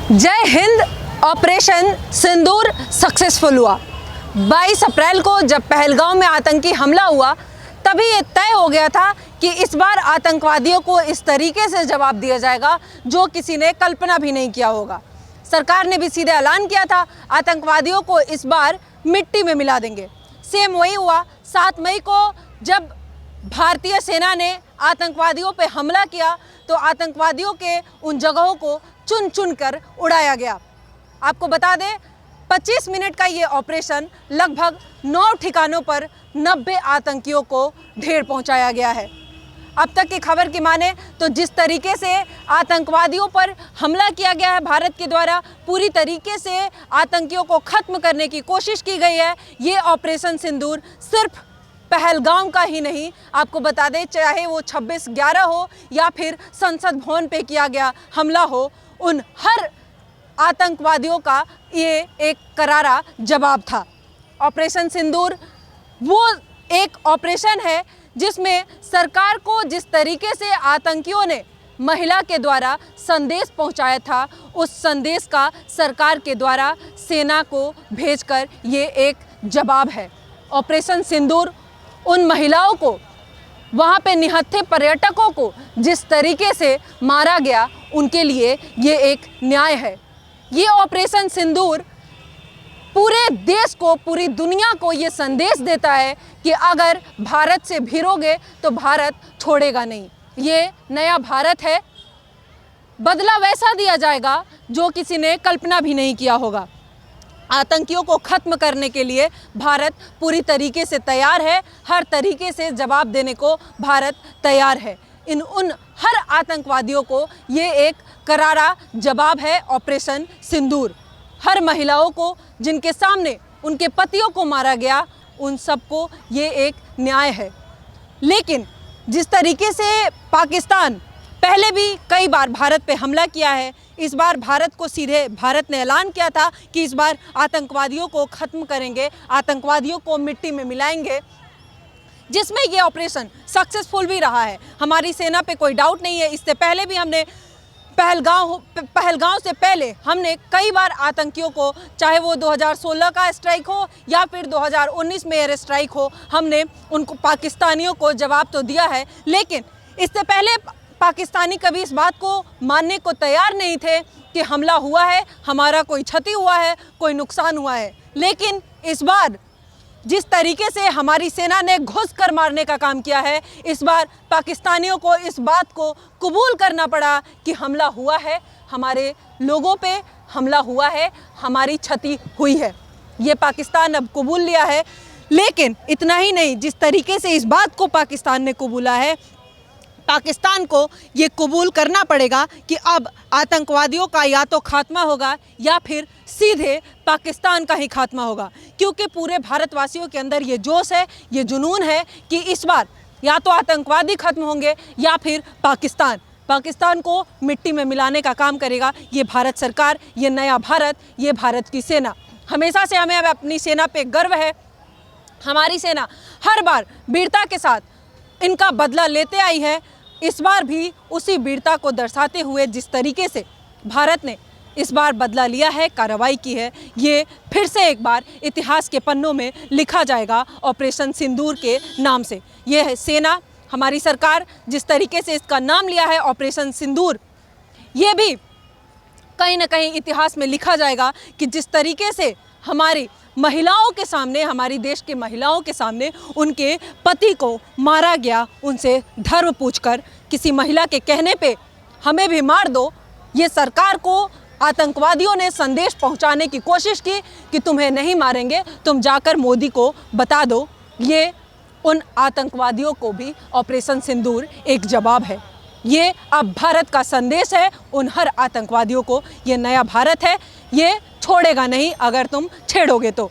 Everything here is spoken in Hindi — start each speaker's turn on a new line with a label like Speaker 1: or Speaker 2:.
Speaker 1: जय हिंद। ऑपरेशन सिंदूर सक्सेसफुल हुआ। 22 अप्रैल को जब पहलगांव में आतंकी हमला हुआ तभी ये तय हो गया था कि इस बार आतंकवादियों को इस तरीके से जवाब दिया जाएगा जो किसी ने कल्पना भी नहीं किया होगा। सरकार ने भी सीधे ऐलान किया था आतंकवादियों को इस बार मिट्टी में मिला देंगे। सेम वही हुआ। 7 मई को जब भारतीय सेना ने आतंकवादियों पे हमला किया तो आतंकवादियों के उन जगहों को चुन चुन कर उड़ाया गया। आपको बता दें 25 मिनट का ये ऑपरेशन लगभग 9 ठिकानों पर 90 आतंकियों को ढेर पहुंचाया गया है। अब तक की खबर की माने तो जिस तरीके से आतंकवादियों पर हमला किया गया है भारत के द्वारा, पूरी तरीके से आतंकियों को खत्म करने की कोशिश की गई है। ये ऑपरेशन सिंदूर सिर्फ पहलगाम का ही नहीं, आपको बता दें चाहे वो 26/11 हो या फिर संसद भवन पे किया गया हमला हो, उन हर आतंकवादियों का ये एक करारा जवाब था। ऑपरेशन सिंदूर वो एक ऑपरेशन है जिसमें सरकार को जिस तरीके से आतंकियों ने महिला के द्वारा संदेश पहुंचाया था, उस संदेश का सरकार के द्वारा सेना को भेजकर ये एक जवाब है। ऑपरेशन सिंदूर उन महिलाओं को, वहाँ पे निहत्थे पर्यटकों को जिस तरीके से मारा गया, उनके लिए ये एक न्याय है। ये ऑपरेशन सिंदूर पूरे देश को, पूरी दुनिया को ये संदेश देता है कि अगर भारत से भिड़ोगे तो भारत छोड़ेगा नहीं। ये नया भारत है। बदला वैसा दिया जाएगा जो किसी ने कल्पना भी नहीं किया होगा। आतंकियों को खत्म करने के लिए भारत पूरी तरीके से तैयार है। हर तरीके से जवाब देने को भारत तैयार है। उन हर आतंकवादियों को ये एक करारा जवाब है ऑपरेशन सिंदूर। हर महिलाओं को जिनके सामने उनके पतियों को मारा गया, उन सबको ये एक न्याय है। लेकिन जिस तरीके से पाकिस्तान पहले भी कई बार भारत पे हमला किया है, इस बार भारत को सीधे भारत ने ऐलान किया था कि इस बार आतंकवादियों को ख़त्म करेंगे, आतंकवादियों को मिट्टी में मिलाएंगे, जिसमें ये ऑपरेशन सक्सेसफुल भी रहा है। हमारी सेना पे कोई डाउट नहीं है। इससे पहले भी हमने पहलगांव से पहले हमने कई बार आतंकियों को, चाहे वो 2016 का स्ट्राइक हो या फिर 2019 में एयर स्ट्राइक हो, हमने उनको पाकिस्तानियों को जवाब तो दिया है। लेकिन इससे पहले पाकिस्तानी कभी इस बात को मानने को तैयार नहीं थे कि हमला हुआ है, हमारा कोई क्षति हुआ है, कोई नुकसान हुआ है। लेकिन इस बार जिस तरीके से हमारी सेना ने घुस कर मारने का काम किया है, इस बार पाकिस्तानियों को इस बात को कबूल करना पड़ा कि हमला हुआ है, हमारे लोगों पे हमला हुआ है, हमारी क्षति हुई है। ये पाकिस्तान अब कबूल लिया है। लेकिन इतना ही नहीं, जिस तरीके से इस बात को पाकिस्तान ने कबूला है, पाकिस्तान को ये कबूल करना पड़ेगा कि अब आतंकवादियों का या तो खात्मा होगा या फिर सीधे पाकिस्तान का ही खात्मा होगा। क्योंकि पूरे भारतवासियों के अंदर ये जोश है, ये जुनून है कि इस बार या तो आतंकवादी खत्म होंगे या फिर पाकिस्तान को मिट्टी में मिलाने का काम करेगा ये भारत सरकार, ये नया भारत, ये भारत की सेना। हमेशा से हमें अपनी सेना पे गर्व है। हमारी सेना हर बार वीरता के साथ इनका बदला लेते आई है। इस बार भी उसी वीरता को दर्शाते हुए जिस तरीके से भारत ने इस बार बदला लिया है, कार्रवाई की है, ये फिर से एक बार इतिहास के पन्नों में लिखा जाएगा ऑपरेशन सिंदूर के नाम से। ये है सेना, हमारी सरकार, जिस तरीके से इसका नाम लिया है ऑपरेशन सिंदूर, ये भी कहीं ना कहीं इतिहास में लिखा जाएगा कि जिस तरीके से हमारी महिलाओं के सामने, हमारी देश के महिलाओं के सामने उनके पति को मारा गया, उनसे धर्म पूछकर, किसी महिला के कहने पे हमें भी मार दो, ये सरकार को आतंकवादियों ने संदेश पहुंचाने की कोशिश की कि तुम्हें नहीं मारेंगे, तुम जाकर मोदी को बता दो। ये उन आतंकवादियों को भी ऑपरेशन सिंदूर एक जवाब है। ये अब भारत का संदेश है उन हर आतंकवादियों को। ये नया भारत है, ये छोड़ेगा नहीं अगर तुम छेड़ोगे तो।